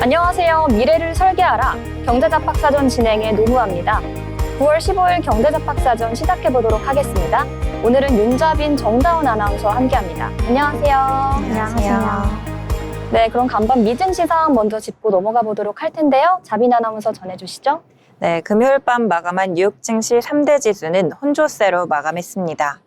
안녕하세요. 미래를 설계하라. 경제잡학사전 진행의 노무아입니다. 9월 15일 경제잡학사전 시작해보도록 하겠습니다. 오늘은 윤자빈, 정다운 아나운서와 함께합니다. 안녕하세요. 안녕하세요. 네, 그럼 간밤 미증 시상 먼저 짚고 넘어가 보도록 할 텐데요. 자빈 아나운서 전해주시죠. 네, 금요일 밤 마감한 뉴욕 증시 3대 지수는 혼조세로 마감했습니다.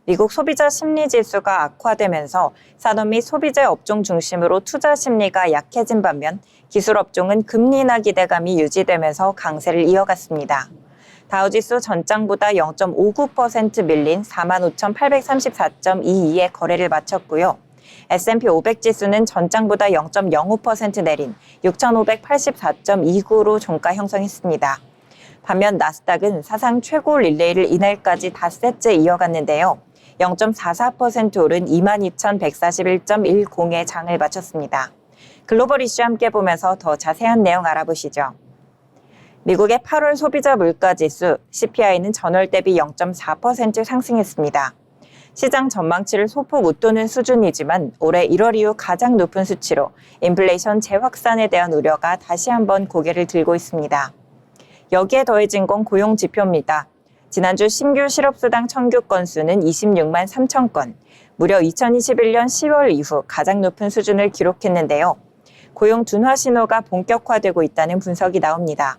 미국 소비자 심리 지수가 악화되면서 산업 및 소비재 업종 중심으로 투자 심리가 약해진 반면 기술 업종은 금리 인하 기대감이 유지되면서 강세를 이어갔습니다. 다우지수 전장보다 0.59% 밀린 45,834.22에 거래를 마쳤고요. S&P 500 지수는 전장보다 0.05% 내린 6,584.29로 종가 형성했습니다. 반면 나스닥은 사상 최고 릴레이를 이날까지 닷새째 이어갔는데요. 0.44% 오른 22,141.10의 장을 마쳤습니다. 글로벌 이슈 함께 보면서 더 자세한 내용 알아보시죠. 미국의 8월 소비자 물가지수 CPI는 전월 대비 0.4% 상승했습니다. 시장 전망치를 소폭 웃도는 수준이지만 올해 1월 이후 가장 높은 수치로 인플레이션 재확산에 대한 우려가 다시 한번 고개를 들고 있습니다. 여기에 더해진 건 고용 지표입니다. 지난주 신규 실업수당 청구 건수는 26만 3천 건, 무려 2021년 10월 이후 가장 높은 수준을 기록했는데요. 고용 둔화 신호가 본격화되고 있다는 분석이 나옵니다.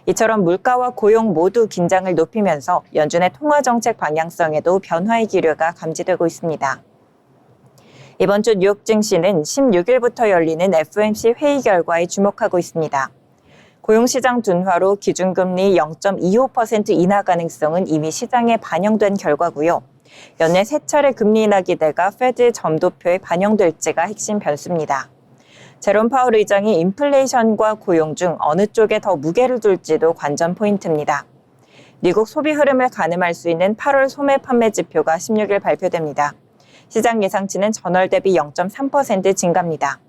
이처럼 물가와 고용 모두 긴장을 높이면서 연준의 통화정책 방향성에도 변화의 기류가 감지되고 있습니다. 이번 주 뉴욕 증시는 16일부터 열리는 FOMC 회의 결과에 주목하고 있습니다. 고용시장 둔화로 기준금리 0.25% 인하 가능성은 이미 시장에 반영된 결과고요. 연내 세 차례 금리 인하 기대가 페드 점도표에 반영될지가 핵심 변수입니다. 제롬 파월 의장이 인플레이션과 고용 중 어느 쪽에 더 무게를 둘지도 관전 포인트입니다. 미국 소비 흐름을 가늠할 수 있는 8월 소매 판매 지표가 16일 발표됩니다. 시장 예상치는 전월 대비 0.3% 증가입니다.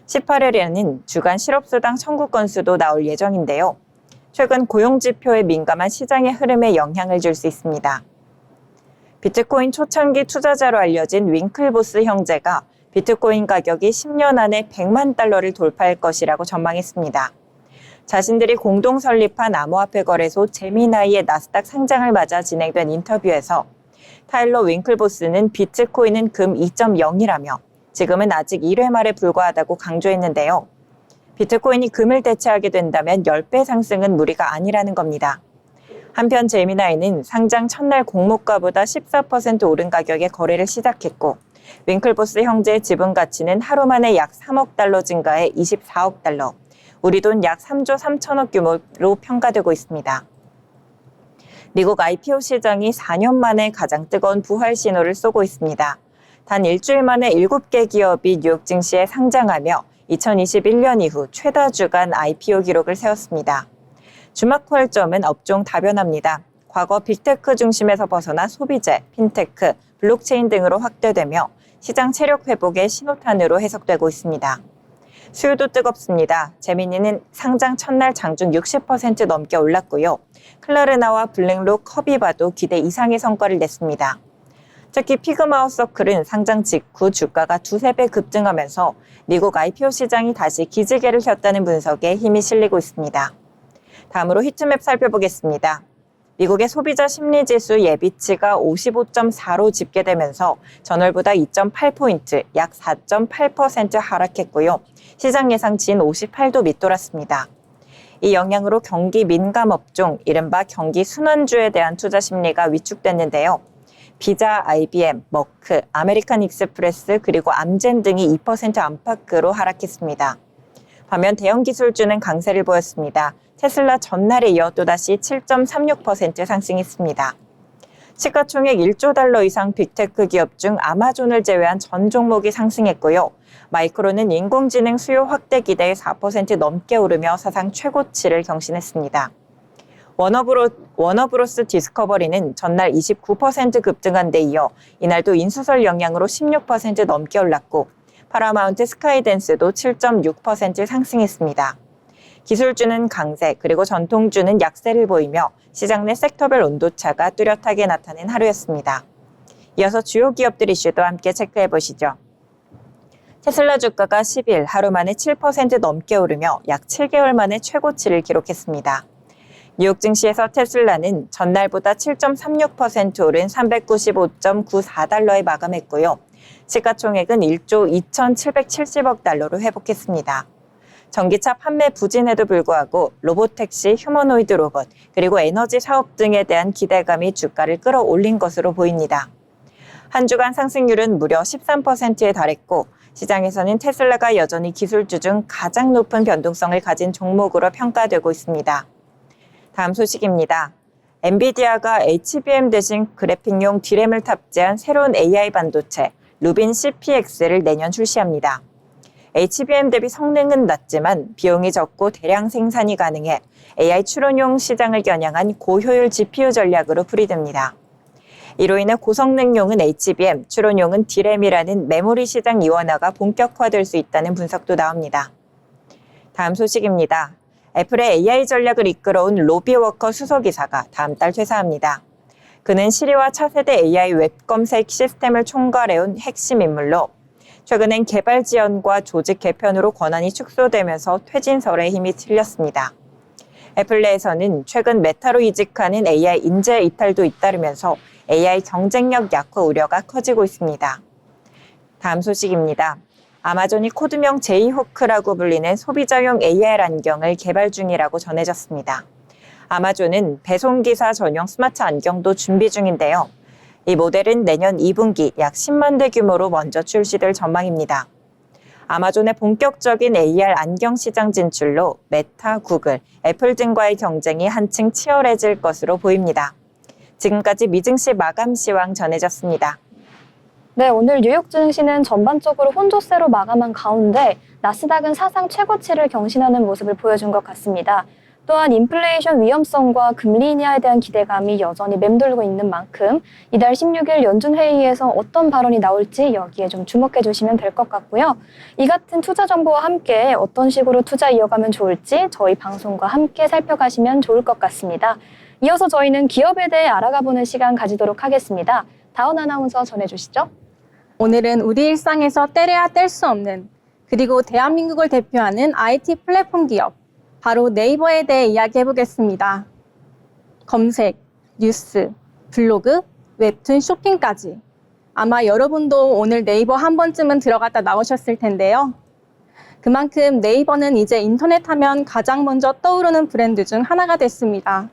18일에는 주간 실업수당 청구 건수도 나올 예정인데요. 최근 고용 지표에 민감한 시장의 흐름에 영향을 줄 수 있습니다. 비트코인 초창기 투자자로 알려진 윙클보스 형제가 비트코인 가격이 10년 안에 100만 달러를 돌파할 것이라고 전망했습니다. 자신들이 공동 설립한 암호화폐 거래소 제미나이의 나스닥 상장을 맞아 진행된 인터뷰에서 타일러 윙클보스는 비트코인은 금 2.0이라며 지금은 아직 1회 말에 불과하다고 강조했는데요. 비트코인이 금을 대체하게 된다면 10배 상승은 무리가 아니라는 겁니다. 한편 제미나이는 상장 첫날 공모가보다 14% 오른 가격에 거래를 시작했고 윙클보스 형제의 지분 가치는 하루 만에 약 3억 달러 증가해 24억 달러, 우리 돈 약 3조 3천억 규모로 평가되고 있습니다. 미국 IPO 시장이 4년 만에 가장 뜨거운 부활 신호를 쏘고 있습니다. 단 일주일 만에 7개 기업이 뉴욕 증시에 상장하며 2021년 이후 최다 주간 IPO 기록을 세웠습니다. 주막 퀄점은 업종 다변화입니다. 과거 빅테크 중심에서 벗어나 소비재, 핀테크, 블록체인 등으로 확대되며 시장 체력 회복의 신호탄으로 해석되고 있습니다. 수요도 뜨겁습니다. 제미니는 상장 첫날 장중 60% 넘게 올랐고요. 클라르나와 블랙록, 커비바도 기대 이상의 성과를 냈습니다. 특히 피그마우서클은 상장 직후 주가가 2~3배 급등하면서 미국 IPO 시장이 다시 기지개를 켰다는 분석에 힘이 실리고 있습니다. 다음으로 히트맵 살펴보겠습니다. 미국의 소비자 심리지수 예비치가 55.4로 집계되면서 전월보다 2.8포인트, 약 4.8% 하락했고요. 시장 예상치인 58도 밑돌았습니다. 이 영향으로 경기 민감 업종, 이른바 경기 순환주에 대한 투자 심리가 위축됐는데요. 비자, IBM, 머크, 아메리칸 익스프레스 그리고 암젠 등이 2% 안팎으로 하락했습니다. 반면 대형 기술주는 강세를 보였습니다. 테슬라 전날에 이어 또다시 7.36% 상승했습니다. 시가총액 1조 달러 이상 빅테크 기업 중 아마존을 제외한 전 종목이 상승했고요. 마이크론은 인공지능 수요 확대 기대에 4% 넘게 오르며 사상 최고치를 경신했습니다. 워너브로스 디스커버리는 전날 29% 급등한 데 이어 이날도 인수설 영향으로 16% 넘게 올랐고 파라마운트 스카이댄스도 7.6% 상승했습니다. 기술주는 강세 그리고 전통주는 약세를 보이며 시장 내 섹터별 온도차가 뚜렷하게 나타낸 하루였습니다. 이어서 주요 기업들 이슈도 함께 체크해 보시죠. 테슬라 주가가 10일 하루 만에 7% 넘게 오르며 약 7개월 만에 최고치를 기록했습니다. 뉴욕 증시에서 테슬라는 전날보다 7.36% 오른 395.94달러에 마감했고요. 시가총액은 1조 2,770억 달러로 회복했습니다. 전기차 판매 부진에도 불구하고 로보택시, 휴머노이드 로봇, 그리고 에너지 사업 등에 대한 기대감이 주가를 끌어올린 것으로 보입니다. 한 주간 상승률은 무려 13%에 달했고 시장에서는 테슬라가 여전히 기술주 중 가장 높은 변동성을 가진 종목으로 평가되고 있습니다. 다음 소식입니다. 엔비디아가 HBM 대신 그래픽용 D램을 탑재한 새로운 AI 반도체 루빈 CPX를 내년 출시합니다. HBM 대비 성능은 낮지만 비용이 적고 대량 생산이 가능해 AI 추론용 시장을 겨냥한 고효율 GPU 전략으로 풀이됩니다. 이로 인해 고성능용은 HBM, 추론용은 D램이라는 메모리 시장 이원화가 본격화될 수 있다는 분석도 나옵니다. 다음 소식입니다. 애플의 AI 전략을 이끌어온 로비 워커 수석이사가 다음 달 퇴사합니다. 그는 시리와 차세대 AI 웹 검색 시스템을 총괄해온 핵심 인물로 최근엔 개발 지연과 조직 개편으로 권한이 축소되면서 퇴진설에 힘이 실렸습니다. 애플 내에서는 최근 메타로 이직하는 AI 인재 이탈도 잇따르면서 AI 경쟁력 약화 우려가 커지고 있습니다. 다음 소식입니다. 아마존이 코드명 제이호크라고 불리는 소비자용 AR 안경을 개발 중이라고 전해졌습니다. 아마존은 배송기사 전용 스마트 안경도 준비 중인데요. 이 모델은 내년 2분기 약 10만 대 규모로 먼저 출시될 전망입니다. 아마존의 본격적인 AR 안경 시장 진출로 메타, 구글, 애플 등과의 경쟁이 한층 치열해질 것으로 보입니다. 지금까지 미증시 마감 시황 전해졌습니다. 네, 오늘 뉴욕 증시는 전반적으로 혼조세로 마감한 가운데 나스닥은 사상 최고치를 경신하는 모습을 보여준 것 같습니다. 또한 인플레이션 위험성과 금리 인하에 대한 기대감이 여전히 맴돌고 있는 만큼 이달 16일 연준 회의에서 어떤 발언이 나올지 여기에 좀 주목해 주시면 될 것 같고요. 이 같은 투자 정보와 함께 어떤 식으로 투자 이어가면 좋을지 저희 방송과 함께 살펴가시면 좋을 것 같습니다. 이어서 저희는 기업에 대해 알아가보는 시간 가지도록 하겠습니다. 다운 아나운서 전해주시죠. 오늘은 우리 일상에서 떼려야 뗄 수 없는 그리고 대한민국을 대표하는 IT 플랫폼 기업 바로 네이버에 대해 이야기해 보겠습니다. 검색, 뉴스, 블로그, 웹툰, 쇼핑까지 아마 여러분도 오늘 네이버 한 번쯤은 들어갔다 나오셨을 텐데요. 그만큼 네이버는 이제 인터넷 하면 가장 먼저 떠오르는 브랜드 중 하나가 됐습니다.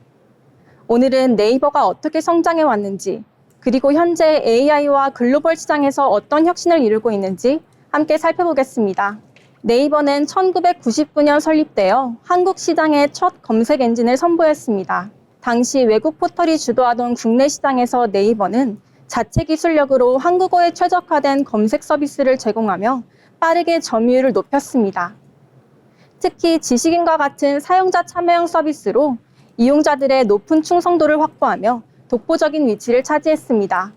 오늘은 네이버가 어떻게 성장해 왔는지 그리고 현재 AI와 글로벌 시장에서 어떤 혁신을 이루고 있는지 함께 살펴보겠습니다. 네이버는 1999년 설립되어 한국 시장의 첫 검색 엔진을 선보였습니다. 당시 외국 포털이 주도하던 국내 시장에서 네이버는 자체 기술력으로 한국어에 최적화된 검색 서비스를 제공하며 빠르게 점유율을 높였습니다. 특히 지식인과 같은 사용자 참여형 서비스로 이용자들의 높은 충성도를 확보하며 독보적인 위치를 차지했습니다.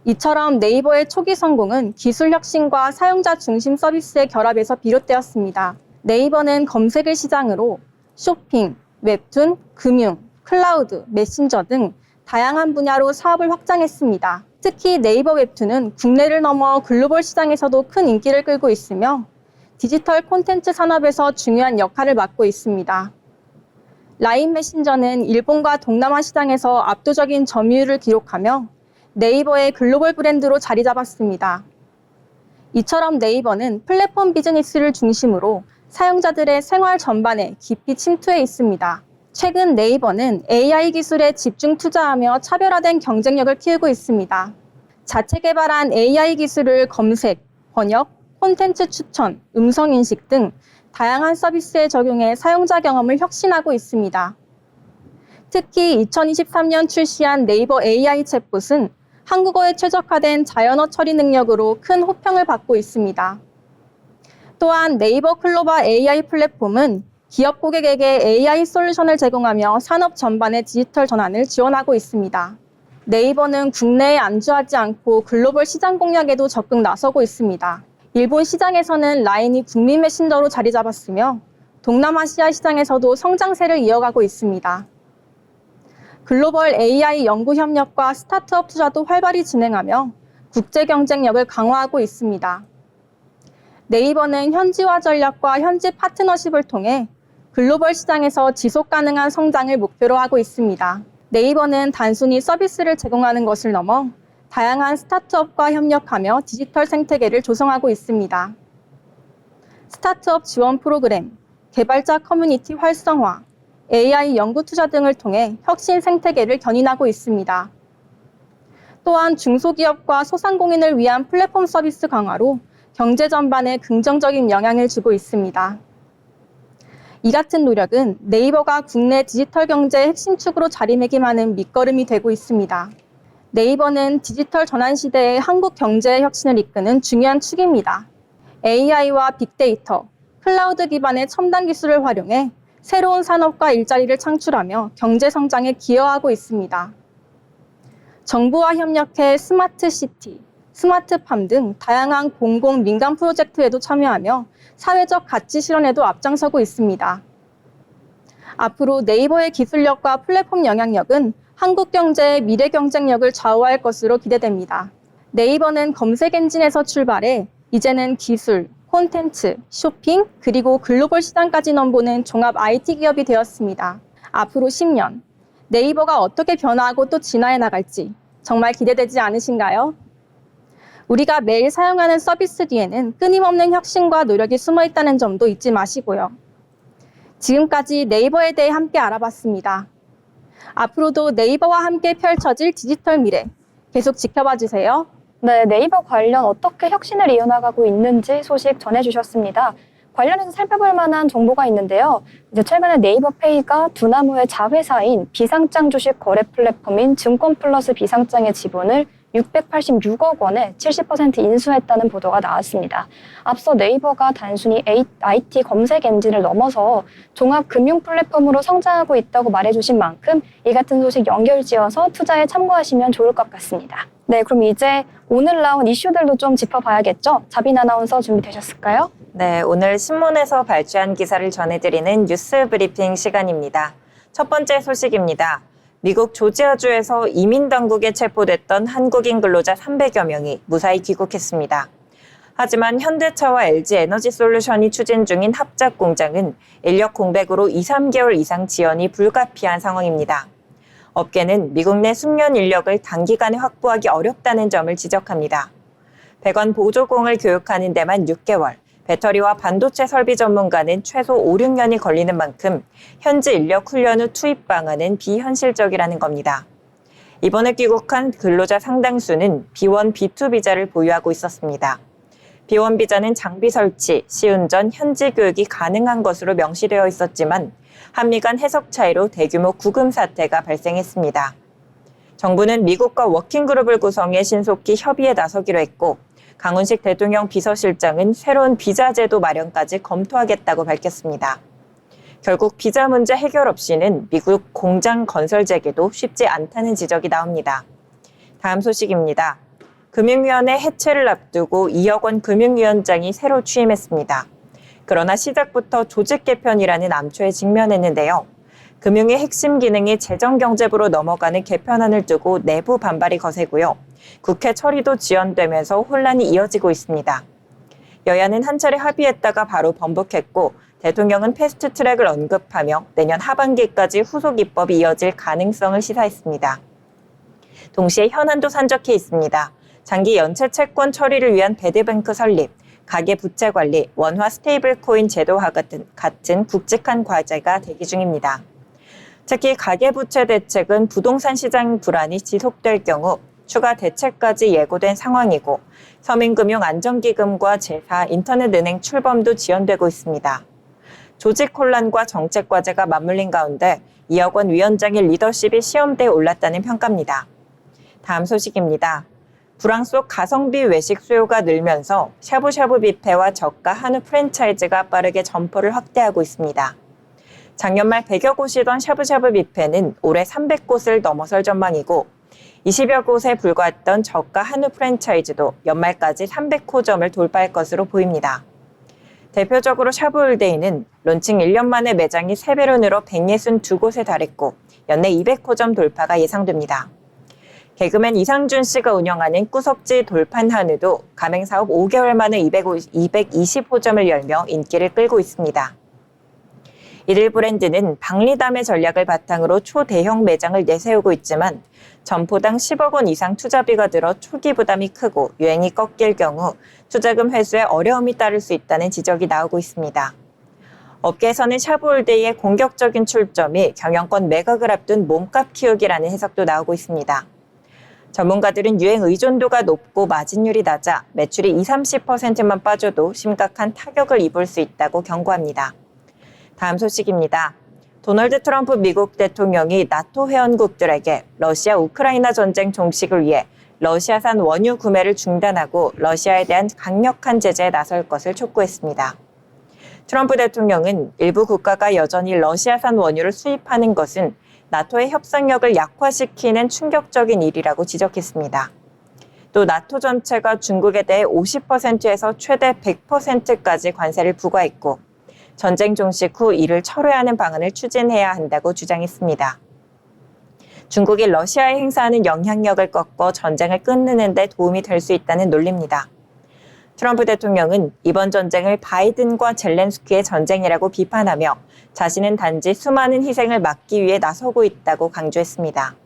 이처럼 네이버의 초기 성공은 기술 혁신과 사용자 중심 서비스의 결합에서 비롯되었습니다. 네이버는 검색을 시장으로 쇼핑, 웹툰, 금융, 클라우드, 메신저 등 다양한 분야로 사업을 확장했습니다. 특히 네이버 웹툰은 국내를 넘어 글로벌 시장에서도 큰 인기를 끌고 있으며 디지털 콘텐츠 산업에서 중요한 역할을 맡고 있습니다. 라인 메신저는 일본과 동남아 시장에서 압도적인 점유율을 기록하며 네이버의 글로벌 브랜드로 자리 잡았습니다. 이처럼 네이버는 플랫폼 비즈니스를 중심으로 사용자들의 생활 전반에 깊이 침투해 있습니다. 최근 네이버는 AI 기술에 집중 투자하며 차별화된 경쟁력을 키우고 있습니다. 자체 개발한 AI 기술을 검색, 번역, 콘텐츠 추천, 음성 인식 등 다양한 서비스에 적용해 사용자 경험을 혁신하고 있습니다. 특히 2023년 출시한 네이버 AI 챗봇은 한국어에 최적화된 자연어 처리 능력으로 큰 호평을 받고 있습니다. 또한 네이버 클로바 AI 플랫폼은 기업 고객에게 AI 솔루션을 제공하며 산업 전반의 디지털 전환을 지원하고 있습니다. 네이버는 국내에 안주하지 않고 글로벌 시장 공략에도 적극 나서고 있습니다. 일본 시장에서는 라인이 국민 메신저로 자리 잡았으며 동남아시아 시장에서도 성장세를 이어가고 있습니다. 글로벌 AI 연구 협력과 스타트업 투자도 활발히 진행하며 국제 경쟁력을 강화하고 있습니다. 네이버는 현지화 전략과 현지 파트너십을 통해 글로벌 시장에서 지속 가능한 성장을 목표로 하고 있습니다. 네이버는 단순히 서비스를 제공하는 것을 넘어 다양한 스타트업과 협력하며 디지털 생태계를 조성하고 있습니다. 스타트업 지원 프로그램, 개발자 커뮤니티 활성화, AI 연구 투자 등을 통해 혁신 생태계를 견인하고 있습니다. 또한 중소기업과 소상공인을 위한 플랫폼 서비스 강화로 경제 전반에 긍정적인 영향을 주고 있습니다. 이 같은 노력은 네이버가 국내 디지털 경제의 핵심 축으로 자리매김하는 밑거름이 되고 있습니다. 네이버는 디지털 전환 시대의 한국 경제의 혁신을 이끄는 중요한 축입니다. AI와 빅데이터, 클라우드 기반의 첨단 기술을 활용해 새로운 산업과 일자리를 창출하며 경제 성장에 기여하고 있습니다. 정부와 협력해 스마트 시티, 스마트팜 등 다양한 공공 민간 프로젝트에도 참여하며 사회적 가치 실현에도 앞장서고 있습니다. 앞으로 네이버의 기술력과 플랫폼 영향력은 한국 경제의 미래 경쟁력을 좌우할 것으로 기대됩니다. 네이버는 검색 엔진에서 출발해 이제는 기술, 콘텐츠, 쇼핑, 그리고 글로벌 시장까지 넘보는 종합 IT 기업이 되었습니다. 앞으로 10년, 네이버가 어떻게 변화하고 또 진화해 나갈지 정말 기대되지 않으신가요? 우리가 매일 사용하는 서비스 뒤에는 끊임없는 혁신과 노력이 숨어 있다는 점도 잊지 마시고요. 지금까지 네이버에 대해 함께 알아봤습니다. 앞으로도 네이버와 함께 펼쳐질 디지털 미래 계속 지켜봐 주세요. 네, 네이버 관련 어떻게 혁신을 이어나가고 있는지 소식 전해주셨습니다. 관련해서 살펴볼 만한 정보가 있는데요. 이제 최근에 네이버 페이가 두나무의 자회사인 비상장 주식 거래 플랫폼인 증권플러스 비상장의 지분을 686억 원에 70% 인수했다는 보도가 나왔습니다. 앞서 네이버가 단순히 IT 검색 엔진을 넘어서 종합 금융 플랫폼으로 성장하고 있다고 말해주신 만큼 이 같은 소식 연결지어서 투자에 참고하시면 좋을 것 같습니다. 네, 그럼 이제 오늘 나온 이슈들도 좀 짚어봐야겠죠? 자빈 아나운서 준비되셨을까요? 네, 오늘 신문에서 발췌한 기사를 전해드리는 뉴스 브리핑 시간입니다. 첫 번째 소식입니다. 미국 조지아주에서 이민당국에 체포됐던 한국인 근로자 300여 명이 무사히 귀국했습니다. 하지만 현대차와 LG에너지솔루션이 추진 중인 합작 공장은 인력 공백으로 2, 3개월 이상 지연이 불가피한 상황입니다. 업계는 미국 내 숙련 인력을 단기간에 확보하기 어렵다는 점을 지적합니다. 배관 보조공을 교육하는 데만 6개월, 배터리와 반도체 설비 전문가는 최소 5, 6년이 걸리는 만큼 현지 인력 훈련 후 투입 방안은 비현실적이라는 겁니다. 이번에 귀국한 근로자 상당수는 B1, B2 비자를 보유하고 있었습니다. B1 비자는 장비 설치, 시운전, 현지 교육이 가능한 것으로 명시되어 있었지만 한미 간 해석 차이로 대규모 구금 사태가 발생했습니다. 정부는 미국과 워킹그룹을 구성해 신속히 협의에 나서기로 했고 강훈식 대통령 비서실장은 새로운 비자 제도 마련까지 검토하겠다고 밝혔습니다. 결국 비자 문제 해결 없이는 미국 공장 건설 재개도 쉽지 않다는 지적이 나옵니다. 다음 소식입니다. 금융위원회 해체를 앞두고 2억 원 금융위원장이 새로 취임했습니다. 그러나 시작부터 조직 개편이라는 암초에 직면했는데요. 금융의 핵심 기능이 재정경제부로 넘어가는 개편안을 두고 내부 반발이 거세고요. 국회 처리도 지연되면서 혼란이 이어지고 있습니다. 여야는 한 차례 합의했다가 바로 번복했고 대통령은 패스트트랙을 언급하며 내년 하반기까지 후속 입법이 이어질 가능성을 시사했습니다. 동시에 현안도 산적해 있습니다. 장기 연체 채권 처리를 위한 배드뱅크 설립, 가계부채 관리, 원화 스테이블코인 제도화 같은 굵직한 과제가 대기 중입니다. 특히 가계부채 대책은 부동산 시장 불안이 지속될 경우 추가 대책까지 예고된 상황이고 서민금융안정기금과 제사, 인터넷은행 출범도 지연되고 있습니다. 조직 혼란과 정책 과제가 맞물린 가운데 2억 원 위원장의 리더십이 시험대에 올랐다는 평가입니다. 다음 소식입니다. 불황 속 가성비 외식 수요가 늘면서 샤브샤브 뷔페와 저가 한우 프랜차이즈가 빠르게 점포를 확대하고 있습니다. 작년 말 100여 곳이던 샤브샤브 뷔페는 올해 300곳을 넘어설 전망이고 20여 곳에 불과했던 저가 한우 프랜차이즈도 연말까지 300호점을 돌파할 것으로 보입니다. 대표적으로 샤브울데이는 론칭 1년 만에 매장이 3배로 늘어 162곳에 달했고 연내 200호점 돌파가 예상됩니다. 개그맨 이상준 씨가 운영하는 꾸석지 돌판 한우도 가맹 사업 5개월 만에 220호점을 열며 인기를 끌고 있습니다. 이들 브랜드는 박리담의 전략을 바탕으로 초대형 매장을 내세우고 있지만 점포당 10억 원 이상 투자비가 들어 초기 부담이 크고 유행이 꺾일 경우 투자금 회수에 어려움이 따를 수 있다는 지적이 나오고 있습니다. 업계에서는 샤브올데이의 공격적인 출점이 경영권 매각을 앞둔 몸값 키우기라는 해석도 나오고 있습니다. 전문가들은 유행 의존도가 높고 마진율이 낮아 매출이 20-30%만 빠져도 심각한 타격을 입을 수 있다고 경고합니다. 다음 소식입니다. 도널드 트럼프 미국 대통령이 나토 회원국들에게 러시아 우크라이나 전쟁 종식을 위해 러시아산 원유 구매를 중단하고 러시아에 대한 강력한 제재에 나설 것을 촉구했습니다. 트럼프 대통령은 일부 국가가 여전히 러시아산 원유를 수입하는 것은 나토의 협상력을 약화시키는 충격적인 일이라고 지적했습니다. 또 나토 전체가 중국에 대해 50%에서 최대 100%까지 관세를 부과했고 전쟁 종식 후 이를 철회하는 방안을 추진해야 한다고 주장했습니다. 중국이 러시아에 행사하는 영향력을 꺾어 전쟁을 끊는 데 도움이 될 수 있다는 논리입니다. 트럼프 대통령은 이번 전쟁을 바이든과 젤렌스키의 전쟁이라고 비판하며 자신은 단지 수많은 희생을 막기 위해 나서고 있다고 강조했습니다.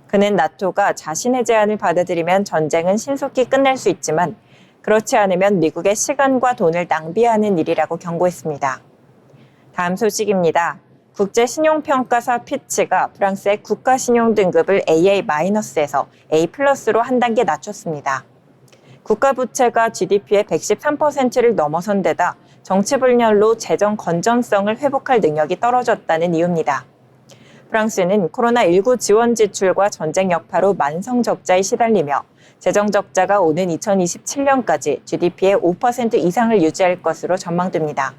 그는 나토가 자신의 제안을 받아들이면 전쟁은 신속히 끝낼 수 있지만 그렇지 않으면 미국의 시간과 돈을 낭비하는 일이라고 경고했습니다. 다음 소식입니다. 국제신용평가사 피치가 프랑스의 국가신용등급을 AA-에서 A+로 한 단계 낮췄습니다. 국가부채가 GDP의 113%를 넘어선 데다 정치불렬로 재정 건전성을 회복할 능력이 떨어졌다는 이유입니다. 프랑스는 코로나19 지원 지출과 전쟁 여파로 만성 적자에 시달리며 재정 적자가 오는 2027년까지 GDP의 5% 이상을 유지할 것으로 전망됩니다.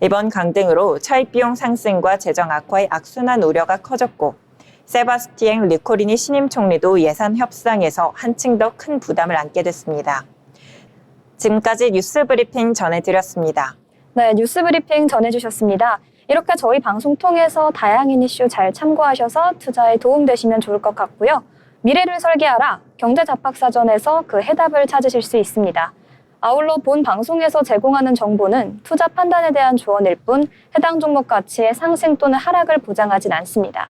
이번 강등으로 차입 비용 상승과 재정 악화의 악순환 우려가 커졌고 세바스티엥 르코리니 신임 총리도 예산 협상에서 한층 더 큰 부담을 안게 됐습니다. 지금까지 뉴스 브리핑 전해드렸습니다. 네, 뉴스 브리핑 전해주셨습니다. 이렇게 저희 방송 통해서 다양한 이슈 잘 참고하셔서 투자에 도움되시면 좋을 것 같고요. 미래를 설계하라 경제잡학사전에서 그 해답을 찾으실 수 있습니다. 아울러 본 방송에서 제공하는 정보는 투자 판단에 대한 조언일 뿐 해당 종목 가치의 상승 또는 하락을 보장하진 않습니다.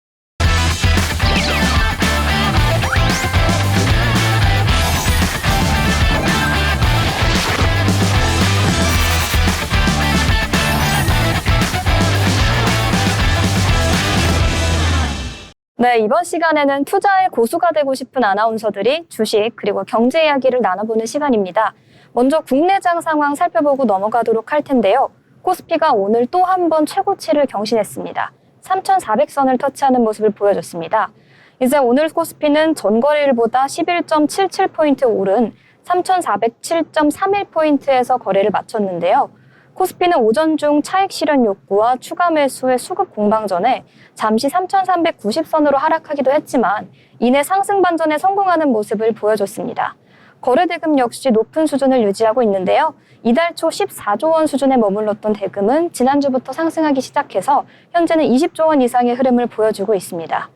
네, 이번 시간에는 투자의 고수가 되고 싶은 아나운서들이 주식 그리고 경제 이야기를 나눠보는 시간입니다. 먼저 국내장 상황 살펴보고 넘어가도록 할 텐데요. 코스피가 오늘 또 한 번 최고치를 경신했습니다. 3,400선을 터치하는 모습을 보여줬습니다. 이제 오늘 코스피는 전거래일보다 11.77포인트 오른 3,407.31포인트에서 거래를 마쳤는데요. 코스피는 오전 중 차익 실현 욕구와 추가 매수의 수급 공방전에 잠시 3,390선으로 하락하기도 했지만 이내 상승 반전에 성공하는 모습을 보여줬습니다. 거래 대금 역시 높은 수준을 유지하고 있는데요. 이달 초 14조 원 수준에 머물렀던 대금은 지난주부터 상승하기 시작해서 현재는 20조 원 이상의 흐름을 보여주고 있습니다.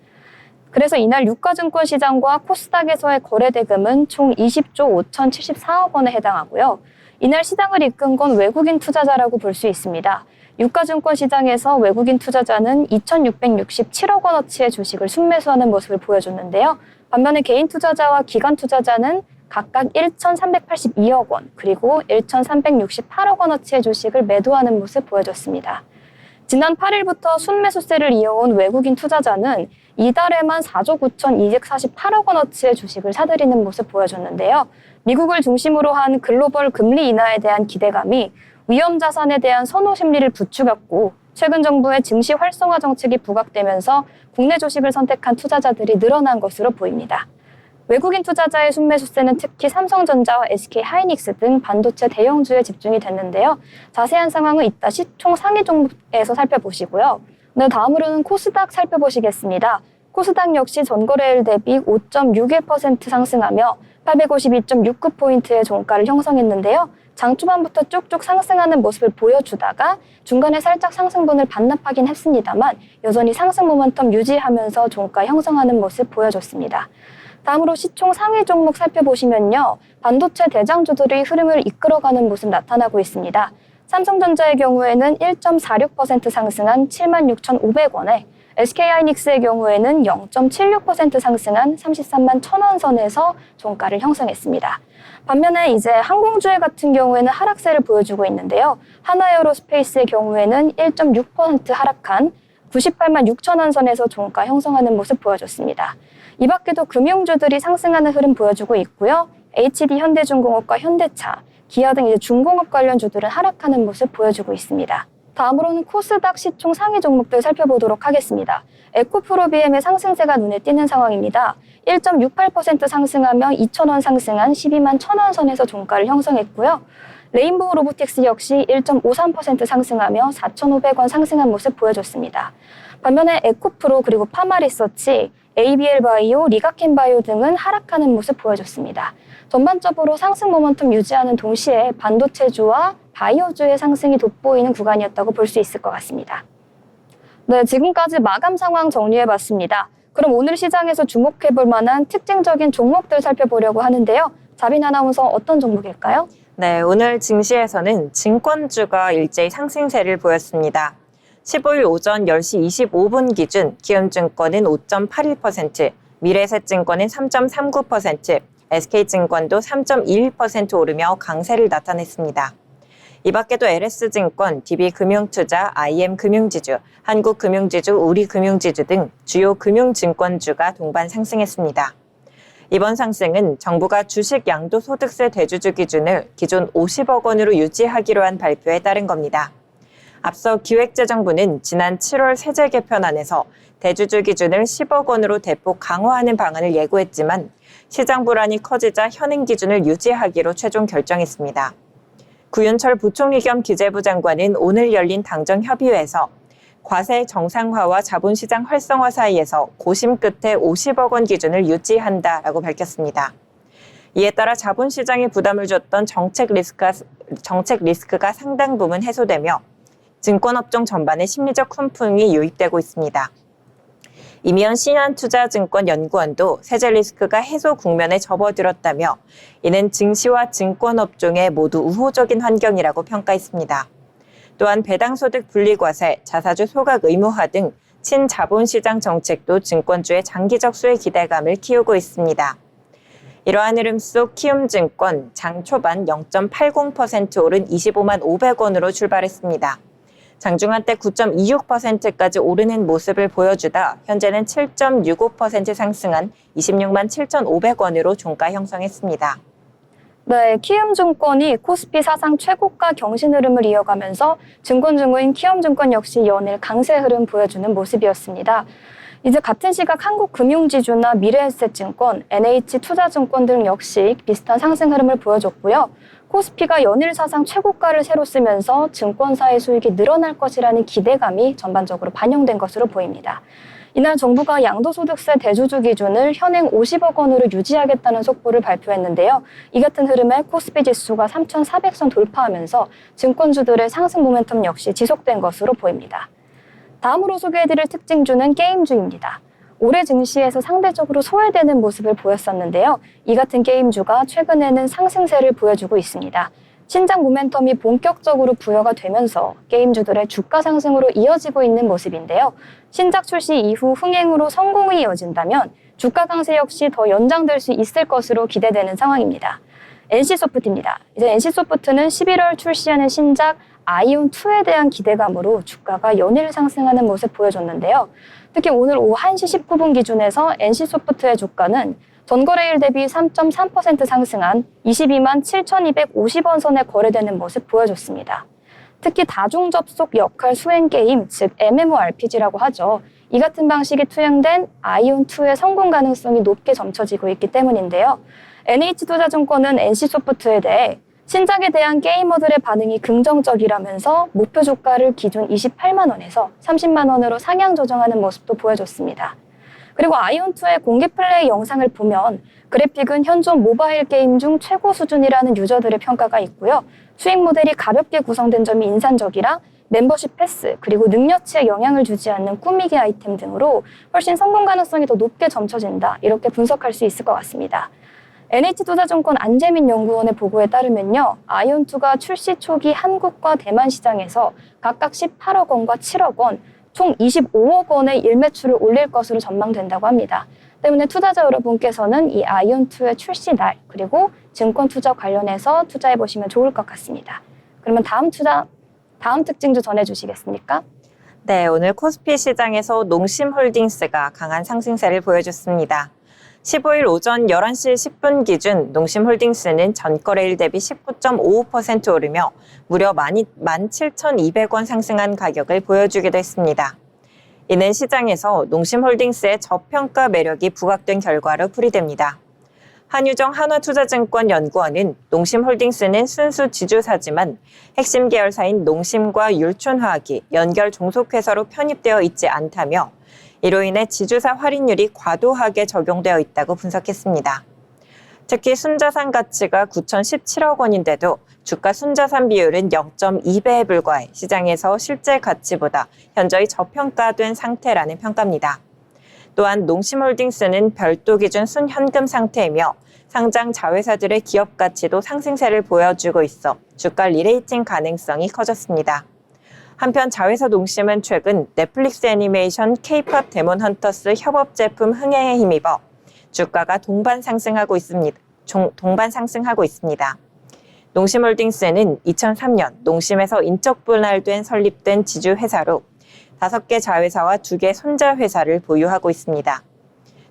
그래서 이날 유가증권 시장과 코스닥에서의 거래 대금은 총 20조 5,074억 원에 해당하고요. 이날 시장을 이끈 건 외국인 투자자라고 볼 수 있습니다. 유가증권 시장에서 외국인 투자자는 2,667억 원어치의 주식을 순매수하는 모습을 보여줬는데요. 반면에 개인 투자자와 기관 투자자는 각각 1,382억 원 그리고 1,368억 원어치의 주식을 매도하는 모습 보여줬습니다. 지난 8일부터 순매수세를 이어온 외국인 투자자는 이달에만 4조 9,248억 원어치의 주식을 사들이는 모습 보여줬는데요. 미국을 중심으로 한 글로벌 금리 인하에 대한 기대감이 위험 자산에 대한 선호 심리를 부추겼고 최근 정부의 증시 활성화 정책이 부각되면서 국내 주식을 선택한 투자자들이 늘어난 것으로 보입니다. 외국인 투자자의 순매수세는 특히 삼성전자와 SK하이닉스 등 반도체 대형주에 집중이 됐는데요. 자세한 상황은 이따 시총 상위 종목에서 살펴보시고요. 네, 다음으로는 코스닥 살펴보시겠습니다. 코스닥 역시 전거래일 대비 5.61% 상승하며 852.69포인트의 종가를 형성했는데요. 장 초반부터 쭉쭉 상승하는 모습을 보여주다가 중간에 살짝 상승분을 반납하긴 했습니다만 여전히 상승 모멘텀 유지하면서 종가 형성하는 모습 보여줬습니다. 다음으로 시총 상위 종목 살펴보시면요. 반도체 대장주들이 흐름을 이끌어가는 모습 나타나고 있습니다. 삼성전자의 경우에는 1.46% 상승한 76,500원에 SK하이닉스의 경우에는 0.76% 상승한 33만 1,000원 선에서 종가를 형성했습니다. 반면에 이제 항공주의 같은 경우에는 하락세를 보여주고 있는데요. 하나에어로스페이스의 경우에는 1.6% 하락한 98만 6,000원 선에서 종가 형성하는 모습 보여줬습니다. 이 밖에도 금융주들이 상승하는 흐름 보여주고 있고요. HD 현대중공업과 현대차, 기아 등 이제 중공업 관련 주들은 하락하는 모습 보여주고 있습니다. 다음으로는 코스닥 시총 상위 종목들 살펴보도록 하겠습니다. 에코프로비엠의 상승세가 눈에 띄는 상황입니다. 1.68% 상승하며 2,000원 상승한 12만 1,000원 선에서 종가를 형성했고요. 레인보우 로보틱스 역시 1.53% 상승하며 4,500원 상승한 모습 보여줬습니다. 반면에 에코프로 그리고 파마리서치, ABL바이오, 리가켄바이오 등은 하락하는 모습 보여줬습니다. 전반적으로 상승 모멘텀 유지하는 동시에 반도체주와 바이오주의 상승이 돋보이는 구간이었다고 볼 수 있을 것 같습니다. 네, 지금까지 마감 상황 정리해봤습니다. 그럼 오늘 시장에서 주목해볼 만한 특징적인 종목들 살펴보려고 하는데요. 자빈 아나운서 어떤 종목일까요? 네, 오늘 증시에서는 증권주가 일제히 상승세를 보였습니다. 15일 오전 10시 25분 기준 키움증권은 5.81%, 미래에셋증권은 3.39%, SK증권도 3.21% 오르며 강세를 나타냈습니다. 이 밖에도 LS증권, DB금융투자, IM금융지주, 한국금융지주, 우리금융지주 등 주요 금융증권주가 동반 상승했습니다. 이번 상승은 정부가 주식 양도소득세 대주주 기준을 기존 50억 원으로 유지하기로 한 발표에 따른 겁니다. 앞서 기획재정부는 지난 7월 세제 개편안에서 대주주 기준을 10억 원으로 대폭 강화하는 방안을 예고했지만 시장 불안이 커지자 현행 기준을 유지하기로 최종 결정했습니다. 구윤철 부총리 겸 기재부 장관은 오늘 열린 당정협의회에서 과세 정상화와 자본시장 활성화 사이에서 고심 끝에 50억 원 기준을 유지한다라고 밝혔습니다. 이에 따라 자본시장에 부담을 줬던 정책 리스크가 상당 부분 해소되며 증권업종 전반에 심리적 훈풍이 유입되고 있습니다. 이미연 신한투자증권연구원도 세제 리스크가 해소 국면에 접어들었다며 이는 증시와 증권업종에 모두 우호적인 환경이라고 평가했습니다. 또한 배당소득 분리과세, 자사주 소각 의무화 등 친자본시장 정책도 증권주의 장기적 수혜 기대감을 키우고 있습니다. 이러한 흐름 속 키움증권 장 초반 0.80% 오른 25만 500원으로 출발했습니다. 장중한 때 9.26%까지 오르는 모습을 보여주다 현재는 7.65% 상승한 26만 7,500원으로 종가 형성했습니다. 네, 키움증권이 코스피 사상 최고가 경신 흐름을 이어가면서 증권중고인 키움증권 역시 연일 강세 흐름 보여주는 모습이었습니다. 이제 같은 시각 한국금융지주나 미래에셋증권, NH투자증권 등 역시 비슷한 상승 흐름을 보여줬고요. 코스피가 연일 사상 최고가를 새로 쓰면서 증권사의 수익이 늘어날 것이라는 기대감이 전반적으로 반영된 것으로 보입니다. 이날 정부가 양도소득세 대주주 기준을 현행 50억 원으로 유지하겠다는 속보를 발표했는데요. 이 같은 흐름에 코스피 지수가 3,400선 돌파하면서 증권주들의 상승 모멘텀 역시 지속된 것으로 보입니다. 다음으로 소개해드릴 특징주는 게임주입니다. 올해 증시에서 상대적으로 소외되는 모습을 보였었는데요. 이 같은 게임주가 최근에는 상승세를 보여주고 있습니다. 신작 모멘텀이 본격적으로 부여가 되면서 게임주들의 주가 상승으로 이어지고 있는 모습인데요. 신작 출시 이후 흥행으로 성공이 이어진다면 주가 강세 역시 더 연장될 수 있을 것으로 기대되는 상황입니다. NC소프트입니다. 이제 NC소프트는 11월 출시하는 신작 아이온2에 대한 기대감으로 주가가 연일 상승하는 모습 보여줬는데요. 특히 오늘 오후 1시 19분 기준에서 NC소프트의 주가는 전거래일 대비 3.3% 상승한 22만 7,250원 선에 거래되는 모습 보여줬습니다. 특히 다중접속 역할 수행 게임, 즉 MMORPG라고 하죠. 이 같은 방식이 투영된 아이온2의 성공 가능성이 높게 점쳐지고 있기 때문인데요. NH투자증권은 NC소프트에 대해 신작에 대한 게이머들의 반응이 긍정적이라면서 목표 주가를 기존 28만 원에서 30만 원으로 상향 조정하는 모습도 보여줬습니다. 그리고 아이온2의 공개 플레이 영상을 보면 그래픽은 현존 모바일 게임 중 최고 수준이라는 유저들의 평가가 있고요. 수익 모델이 가볍게 구성된 점이 인상적이라 멤버십 패스, 그리고 능력치에 영향을 주지 않는 꾸미기 아이템 등으로 훨씬 성공 가능성이 더 높게 점쳐진다. 이렇게 분석할 수 있을 것 같습니다. NH투자증권 안재민 연구원의 보고에 따르면요. 아이온2가 출시 초기 한국과 대만 시장에서 각각 18억 원과 7억 원, 총 25억 원의 일매출을 올릴 것으로 전망된다고 합니다. 때문에 투자자 여러분께서는 이 아이온2의 출시 날, 그리고 증권 투자 관련해서 투자해 보시면 좋을 것 같습니다. 그러면 다음 특징주 전해주시겠습니까? 네, 오늘 코스피 시장에서 농심홀딩스가 강한 상승세를 보여줬습니다. 15일 오전 11시 10분 기준 농심홀딩스는 전거래일 대비 19.55% 오르며 무려 17,200원 상승한 가격을 보여주기도 했습니다. 이는 시장에서 농심홀딩스의 저평가 매력이 부각된 결과로 풀이됩니다. 한유정 한화투자증권 연구원은 농심홀딩스는 순수 지주사지만 핵심 계열사인 농심과 율촌화학이 연결 종속회사로 편입되어 있지 않다며 이로 인해 지주사 할인율이 과도하게 적용되어 있다고 분석했습니다. 특히 순자산 가치가 9,017억 원인데도 주가 순자산 비율은 0.2배에 불과해 시장에서 실제 가치보다 현저히 저평가된 상태라는 평가입니다. 또한 농심홀딩스는 별도 기준 순현금 상태이며 상장 자회사들의 기업 가치도 상승세를 보여주고 있어 주가 리레이팅 가능성이 커졌습니다. 한편 자회사 농심은 최근 넷플릭스 애니메이션 K-팝 데몬 헌터스 협업 제품 흥행에 힘입어 주가가 동반 상승하고 있습니다. 농심홀딩스는 2003년 농심에서 인적 분할된 설립된 지주회사로 5개 자회사와 2개 손자회사를 보유하고 있습니다.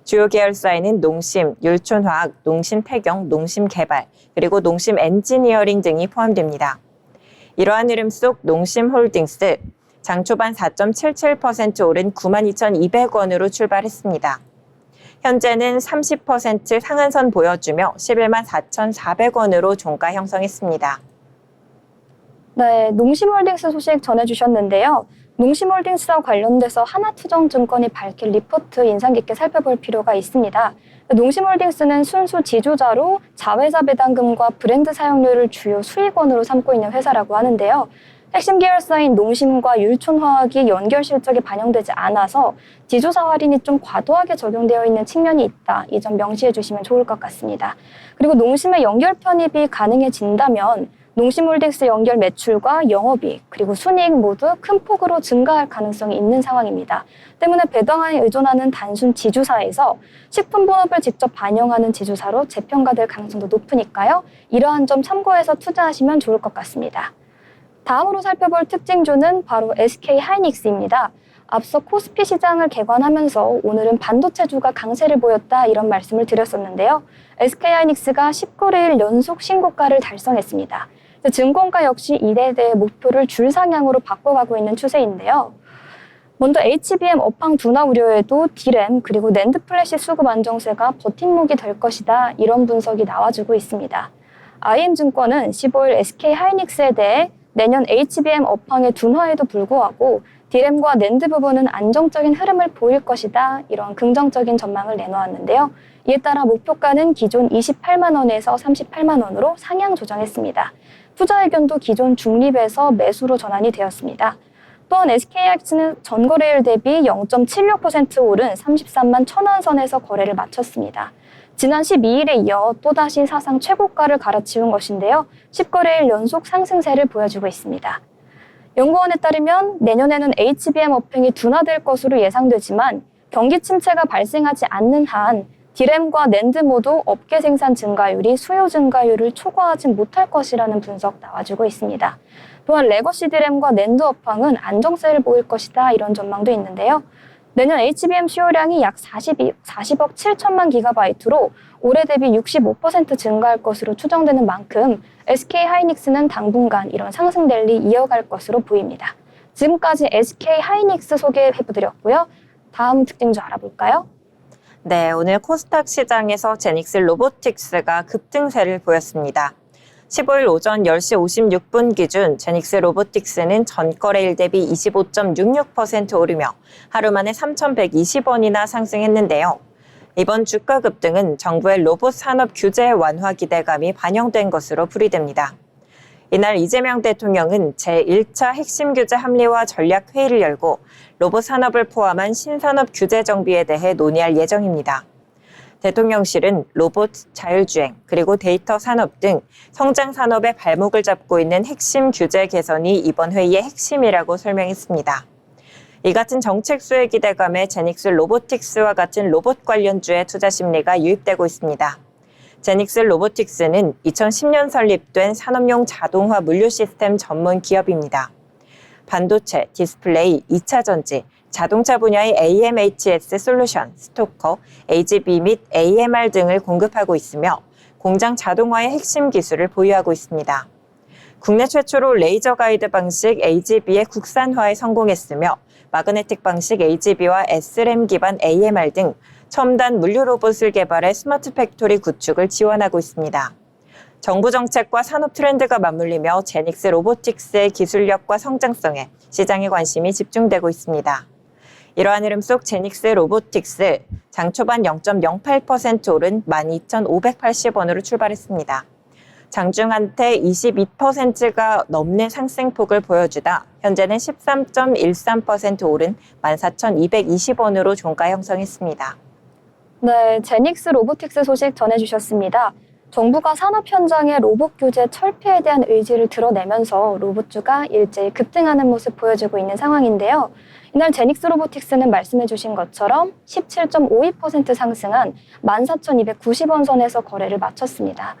주요 계열사에는 농심, 율촌화학, 농심태경, 농심개발, 그리고 농심엔지니어링 등이 포함됩니다. 이러한 흐름 속 농심홀딩스, 장 초반 4.77% 오른 92,200원으로 출발했습니다. 현재는 30% 상한선 보여주며 11만 4,400원으로 종가 형성했습니다. 네, 농심홀딩스 소식 전해주셨는데요. 농심홀딩스와 관련돼서 하나투정증권이 밝힌 리포트 인상 깊게 살펴볼 필요가 있습니다. 농심홀딩스는 순수 지주자로 자회사 배당금과 브랜드 사용료를 주요 수익원으로 삼고 있는 회사라고 하는데요. 핵심 계열사인 농심과 율촌화학이 연결 실적이 반영되지 않아서 지주사 할인이 좀 과도하게 적용되어 있는 측면이 있다. 이 점 명시해 주시면 좋을 것 같습니다. 그리고 농심의 연결 편입이 가능해진다면 농심홀딩스 연결 매출과 영업이익 그리고 순이익 모두 큰 폭으로 증가할 가능성이 있는 상황입니다. 때문에 배당에 의존하는 단순 지주사에서 식품 본업을 직접 반영하는 지주사로 재평가될 가능성도 높으니까요. 이러한 점 참고해서 투자하시면 좋을 것 같습니다. 다음으로 살펴볼 특징주는 바로 SK하이닉스입니다. 앞서 코스피 시장을 개관하면서 오늘은 반도체주가 강세를 보였다 이런 말씀을 드렸었는데요. SK하이닉스가 19일일 연속 신고가를 달성했습니다. 증권가 역시 이에 대해 목표를 줄상향으로 바꿔가고 있는 추세인데요. 먼저 HBM 업황 둔화 우려에도 D램 그리고 낸드 플래시 수급 안정세가 버팀목이 될 것이다 이런 분석이 나와주고 있습니다. IM증권은 15일 SK하이닉스에 대해 내년 HBM 업황의 둔화에도 불구하고 D램과 낸드 부분은 안정적인 흐름을 보일 것이다 이런 긍정적인 전망을 내놓았는데요. 이에 따라 목표가는 기존 28만 원에서 38만 원으로 상향 조정했습니다. 투자 의견도 기존 중립에서 매수로 전환이 되었습니다. 또한 SK하이닉스는 전거래일 대비 0.76% 오른 33만 1,000원 선에서 거래를 마쳤습니다. 지난 12일에 이어 또다시 사상 최고가를 갈아치운 것인데요. 10거래일 연속 상승세를 보여주고 있습니다. 연구원에 따르면 내년에는 HBM 업황이 둔화될 것으로 예상되지만 경기 침체가 발생하지 않는 한 D램과 낸드 모두 업계 생산 증가율이 수요 증가율을 초과하지 못할 것이라는 분석 나와주고 있습니다. 또한 레거시 D램과 낸드 업황은 안정세를 보일 것이다 이런 전망도 있는데요. 내년 HBM 수요량이 약 40억 7천만 기가바이트로 올해 대비 65% 증가할 것으로 추정되는 만큼 SK하이닉스는 당분간 이런 상승 랠리 이어갈 것으로 보입니다. 지금까지 SK하이닉스 소개해드렸고요. 다음 특징주 알아볼까요? 네, 오늘 코스닥 시장에서 제닉스 로보틱스가 급등세를 보였습니다. 15일 오전 10시 56분 기준 제닉스 로보틱스는 전거래일 대비 25.66% 오르며 하루 만에 3,120원이나 상승했는데요. 이번 주가 급등은 정부의 로봇 산업 규제 완화 기대감이 반영된 것으로 풀이됩니다. 이날 이재명 대통령은 제1차 핵심 규제 합리화 전략 회의를 열고 로봇 산업을 포함한 신산업 규제 정비에 대해 논의할 예정입니다. 대통령실은 로봇, 자율주행, 그리고 데이터 산업 등 성장 산업의 발목을 잡고 있는 핵심 규제 개선이 이번 회의의 핵심이라고 설명했습니다. 이 같은 정책 수혜 기대감에 제닉스 로보틱스와 같은 로봇 관련주의 투자 심리가 유입되고 있습니다. 제닉스 로보틱스는 2010년 설립된 산업용 자동화 물류 시스템 전문 기업입니다. 반도체, 디스플레이, 2차 전지, 자동차 분야의 AMHS 솔루션, 스토커, AGV 및 AMR 등을 공급하고 있으며 공장 자동화의 핵심 기술을 보유하고 있습니다. 국내 최초로 레이저 가이드 방식 AGV의 국산화에 성공했으며 마그네틱 방식 AGV와 SRAM 기반 AMR 등 첨단 물류 로봇을 개발해 스마트 팩토리 구축을 지원하고 있습니다. 정부 정책과 산업 트렌드가 맞물리며 제닉스 로보틱스의 기술력과 성장성에 시장의 관심이 집중되고 있습니다. 이러한 흐름 속 제닉스 로보틱스 장 초반 0.08% 오른 12,580원으로 출발했습니다. 장중 한때 22%가 넘는 상승폭을 보여주다 현재는 13.13% 오른 14,220원으로 종가 형성했습니다. 네, 제닉스 로보틱스 소식 전해주셨습니다. 정부가 산업 현장의 로봇 규제 철폐에 대한 의지를 드러내면서 로봇주가 일제히 급등하는 모습 보여주고 있는 상황인데요. 이날 제닉스 로보틱스는 말씀해주신 것처럼 17.52% 상승한 14,290원 선에서 거래를 마쳤습니다.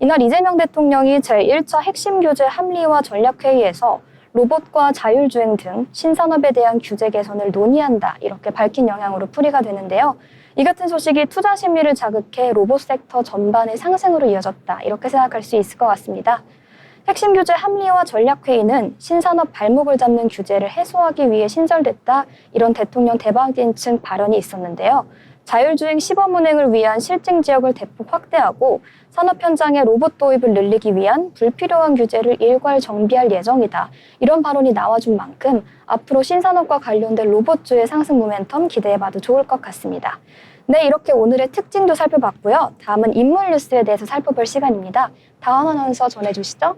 이날 이재명 대통령이 제1차 핵심 규제 합리화 전략회의에서 로봇과 자율주행 등 신산업에 대한 규제 개선을 논의한다 이렇게 밝힌 영향으로 풀이가 되는데요. 이 같은 소식이 투자 심리를 자극해 로봇 섹터 전반의 상승으로 이어졌다 이렇게 생각할 수 있을 것 같습니다. 핵심 규제 합리화 전략회의는 신산업 발목을 잡는 규제를 해소하기 위해 신설됐다 이런 대통령 대변인층 발언이 있었는데요. 자율주행 시범 운행을 위한 실증 지역을 대폭 확대하고 산업 현장의 로봇 도입을 늘리기 위한 불필요한 규제를 일괄 정비할 예정이다. 이런 발언이 나와준 만큼 앞으로 신산업과 관련된 로봇주의 상승 모멘텀 기대해봐도 좋을 것 같습니다. 네, 이렇게 오늘의 특징도 살펴봤고요. 다음은 인물 뉴스에 대해서 살펴볼 시간입니다. 다원 아나운서 전해주시죠.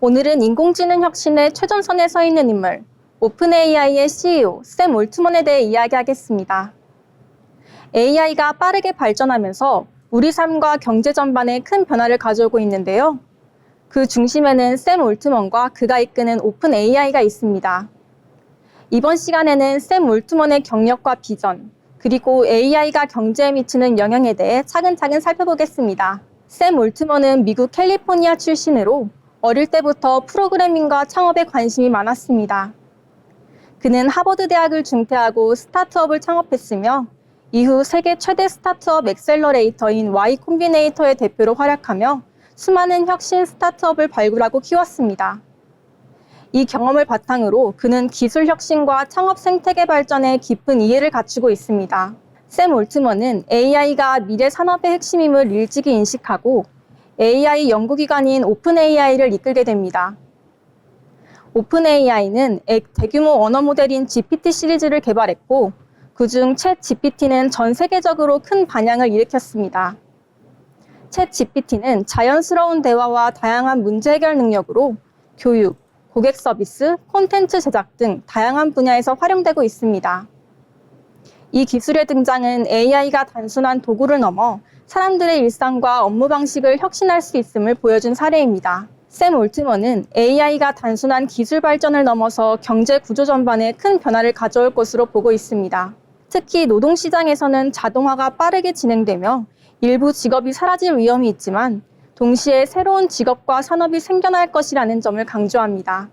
오늘은 인공지능 혁신의 최전선에 서 있는 인물, 오픈AI의 CEO 샘 올트먼에 대해 이야기하겠습니다. AI가 빠르게 발전하면서 우리 삶과 경제 전반에 큰 변화를 가져오고 있는데요. 그 중심에는 샘 올트먼과 그가 이끄는 오픈AI가 있습니다. 이번 시간에는 샘 올트먼의 경력과 비전, 그리고 AI가 경제에 미치는 영향에 대해 차근차근 살펴보겠습니다. 샘 올트먼은 미국 캘리포니아 출신으로 어릴 때부터 프로그래밍과 창업에 관심이 많았습니다. 그는 하버드 대학을 중퇴하고 스타트업을 창업했으며 이후 세계 최대 스타트업 액셀러레이터인 Y 콤비네이터의 대표로 활약하며 수많은 혁신 스타트업을 발굴하고 키웠습니다. 이 경험을 바탕으로 그는 기술 혁신과 창업 생태계 발전에 깊은 이해를 갖추고 있습니다. 샘 올트먼은 AI가 미래 산업의 핵심임을 일찍이 인식하고 AI 연구기관인 오픈AI를 이끌게 됩니다. 오픈AI는 대규모 언어 모델인 GPT 시리즈를 개발했고 그중 챗 GPT는 전 세계적으로 큰 반향을 일으켰습니다. 챗 GPT는 자연스러운 대화와 다양한 문제 해결 능력으로 교육, 고객 서비스, 콘텐츠 제작 등 다양한 분야에서 활용되고 있습니다. 이 기술의 등장은 AI가 단순한 도구를 넘어 사람들의 일상과 업무 방식을 혁신할 수 있음을 보여준 사례입니다. 샘 올트먼은 AI가 단순한 기술 발전을 넘어서 경제 구조 전반에 큰 변화를 가져올 것으로 보고 있습니다. 특히 노동시장에서는 자동화가 빠르게 진행되며 일부 직업이 사라질 위험이 있지만 동시에 새로운 직업과 산업이 생겨날 것이라는 점을 강조합니다.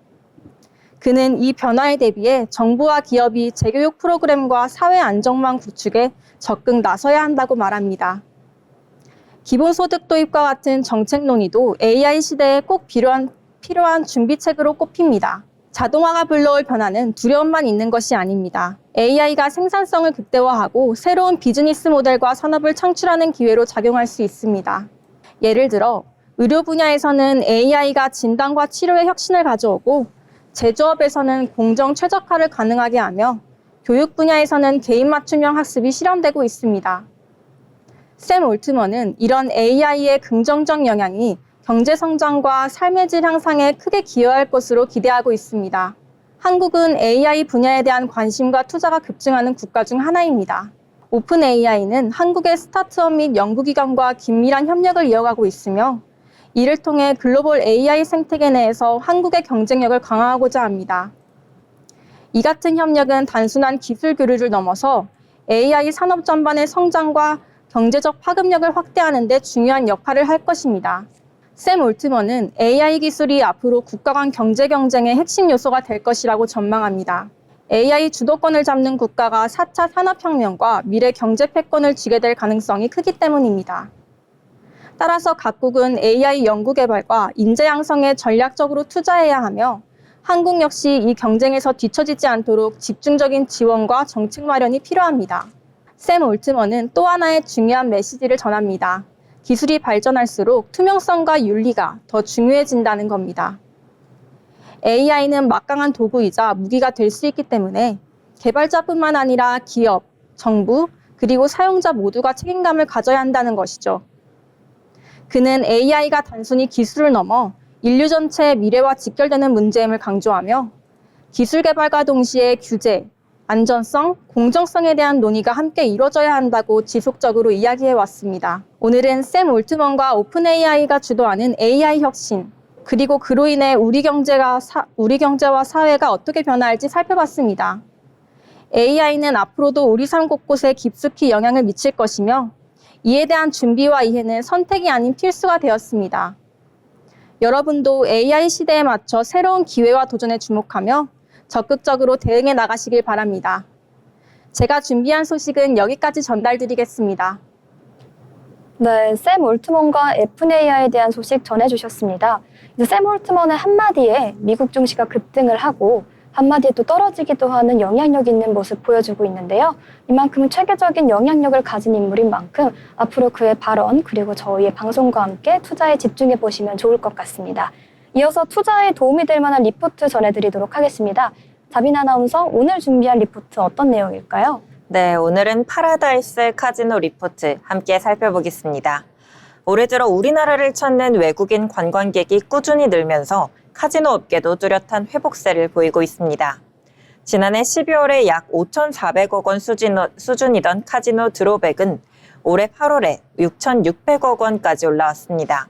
그는 이 변화에 대비해 정부와 기업이 재교육 프로그램과 사회 안정망 구축에 적극 나서야 한다고 말합니다. 기본소득 도입과 같은 정책 논의도 AI 시대에 꼭 필요한 준비책으로 꼽힙니다. 자동화가 불러올 변화는 두려움만 있는 것이 아닙니다. AI가 생산성을 극대화하고 새로운 비즈니스 모델과 산업을 창출하는 기회로 작용할 수 있습니다. 예를 들어 의료 분야에서는 AI가 진단과 치료에 혁신을 가져오고 제조업에서는 공정 최적화를 가능하게 하며 교육 분야에서는 개인 맞춤형 학습이 실현되고 있습니다. 샘 올트먼은 이런 AI의 긍정적 영향이 경제 성장과 삶의 질 향상에 크게 기여할 것으로 기대하고 있습니다. 한국은 AI 분야에 대한 관심과 투자가 급증하는 국가 중 하나입니다. 오픈 AI는 한국의 스타트업 및 연구기관과 긴밀한 협력을 이어가고 있으며 이를 통해 글로벌 AI 생태계 내에서 한국의 경쟁력을 강화하고자 합니다. 이 같은 협력은 단순한 기술 교류를 넘어서 AI 산업 전반의 성장과 경제적 파급력을 확대하는 데 중요한 역할을 할 것입니다. 샘 올트먼은 AI 기술이 앞으로 국가 간 경제 경쟁의 핵심 요소가 될 것이라고 전망합니다. AI 주도권을 잡는 국가가 4차 산업혁명과 미래 경제 패권을 쥐게 될 가능성이 크기 때문입니다. 따라서 각국은 AI 연구 개발과 인재 양성에 전략적으로 투자해야 하며 한국 역시 이 경쟁에서 뒤처지지 않도록 집중적인 지원과 정책 마련이 필요합니다. 샘 올트먼은 또 하나의 중요한 메시지를 전합니다. 기술이 발전할수록 투명성과 윤리가 더 중요해진다는 겁니다. AI는 막강한 도구이자 무기가 될 수 있기 때문에 개발자뿐만 아니라 기업, 정부, 그리고 사용자 모두가 책임감을 가져야 한다는 것이죠. 그는 AI가 단순히 기술을 넘어 인류 전체의 미래와 직결되는 문제임을 강조하며 기술 개발과 동시에 규제, 안전성, 공정성에 대한 논의가 함께 이루어져야 한다고 지속적으로 이야기해 왔습니다. 오늘은 샘 올트먼과 오픈 AI가 주도하는 AI 혁신, 그리고 그로 인해 우리 경제와 사회가 어떻게 변화할지 살펴봤습니다. AI는 앞으로도 우리 삶 곳곳에 깊숙이 영향을 미칠 것이며 이에 대한 준비와 이해는 선택이 아닌 필수가 되었습니다. 여러분도 AI 시대에 맞춰 새로운 기회와 도전에 주목하며 적극적으로 대응해 나가시길 바랍니다. 제가 준비한 소식은 여기까지 전달드리겠습니다. 네, 샘 올트먼과 오픈AI에 대한 소식 전해주셨습니다. 이제 샘 올트먼의 한마디에 미국 증시가 급등을 하고 한마디에 또 떨어지기도 하는 영향력 있는 모습 보여주고 있는데요. 이만큼 체계적인 영향력을 가진 인물인 만큼 앞으로 그의 발언 그리고 저희의 방송과 함께 투자에 집중해 보시면 좋을 것 같습니다. 이어서 투자에 도움이 될 만한 리포트 전해드리도록 하겠습니다. 자빈 아나운서, 오늘 준비한 리포트 어떤 내용일까요? 네, 오늘은 파라다이스 카지노 리포트 함께 살펴보겠습니다. 올해 들어 우리나라를 찾는 외국인 관광객이 꾸준히 늘면서 카지노 업계도 뚜렷한 회복세를 보이고 있습니다. 지난해 12월에 약 5,400억 원 수준이던 카지노 드로백은 올해 8월에 6,600억 원까지 올라왔습니다.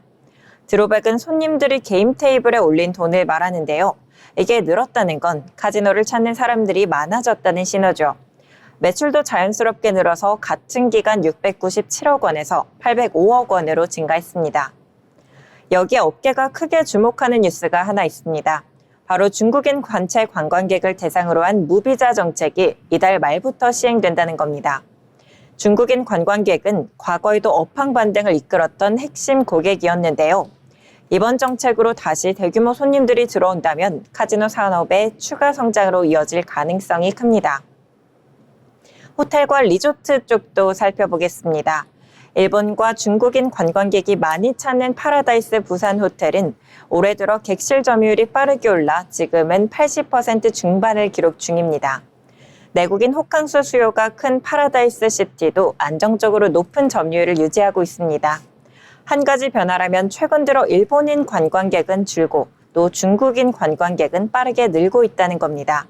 드로백은 손님들이 게임 테이블에 올린 돈을 말하는데요. 이게 늘었다는 건 카지노를 찾는 사람들이 많아졌다는 신호죠. 매출도 자연스럽게 늘어서 같은 기간 697억 원에서 805억 원으로 증가했습니다. 여기에 업계가 크게 주목하는 뉴스가 하나 있습니다. 바로 중국인 관채 관광객을 대상으로 한 무비자 정책이 이달 말부터 시행된다는 겁니다. 중국인 관광객은 과거에도 업황 반등을 이끌었던 핵심 고객이었는데요. 이번 정책으로 다시 대규모 손님들이 들어온다면 카지노 산업의 추가 성장으로 이어질 가능성이 큽니다. 호텔과 리조트 쪽도 살펴보겠습니다. 일본과 중국인 관광객이 많이 찾는 파라다이스 부산 호텔은 올해 들어 객실 점유율이 빠르게 올라 지금은 80% 중반을 기록 중입니다. 내국인 호캉스 수요가 큰 파라다이스 시티도 안정적으로 높은 점유율을 유지하고 있습니다. 한 가지 변화라면 최근 들어 일본인 관광객은 줄고 또 중국인 관광객은 빠르게 늘고 있다는 겁니다.